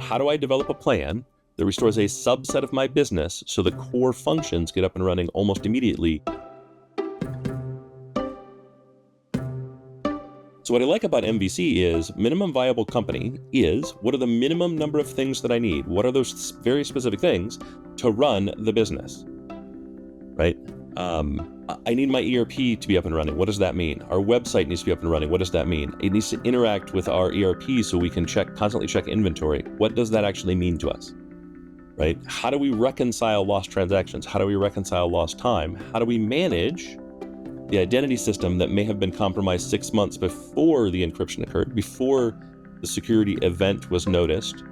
how do I develop a plan that restores a subset of my business so the core functions get up and running almost immediately? So what I like about MVC is minimum viable company is what are the minimum number of things that I need? What are those very specific things to run the business, right? I need my ERP to be up and running. What does that mean? Our website needs to be up and running. What does that mean? It needs to interact with our ERP so we can constantly check inventory. What does that actually mean to us, right? How do we reconcile lost transactions? How do we reconcile lost time? How do we manage the identity system that may have been compromised 6 months before the encryption occurred, before the security event was noticed,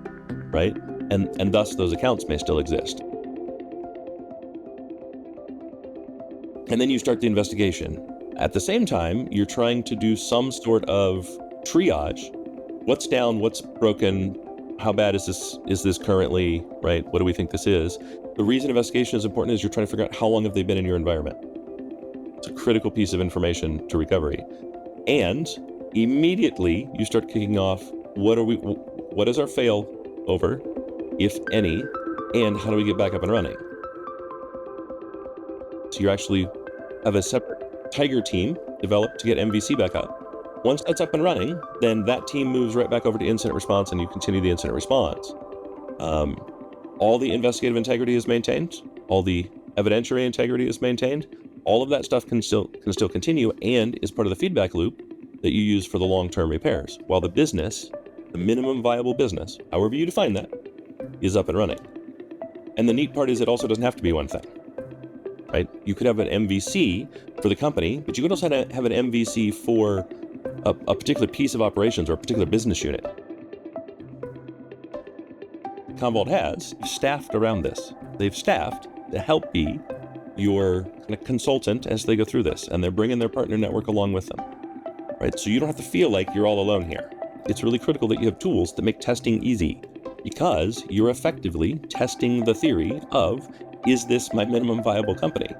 right? And thus those accounts may still exist. And then you start the investigation. At the same time, you're trying to do some sort of triage. What's down? What's broken? How bad is this currently, right? What do we think this is? The reason investigation is important is you're trying to figure out how long have they been in your environment. It's a critical piece of information to recovery. And immediately you start kicking off, what is our failover, if any, and how do we get back up and running? So you actually have a separate Tiger team developed to get MVC back up. Once that's up and running, then that team moves right back over to incident response and you continue the incident response. All the investigative integrity is maintained. All the evidentiary integrity is maintained. All of that stuff can still continue and is part of the feedback loop that you use for the long-term repairs, while the business, the minimum viable business, however you define that, is up and running. And the neat part is it also doesn't have to be one thing, right? You could have an MVC for the company, but you could also have an MVC for a particular piece of operations or a particular business unit. Commvault has staffed around this. They've staffed to help be your kind of consultant as they go through this, and they're bringing their partner network along with them, right? So you don't have to feel like you're all alone here. It's really critical that you have tools that make testing easy, because you're effectively testing the theory of, is this my minimum viable company?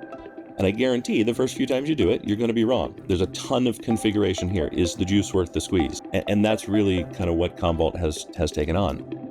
And I guarantee the first few times you do it, you're going to be wrong. There's a ton of configuration here. Is the juice worth the squeeze? And that's really kind of what Commvault has taken on.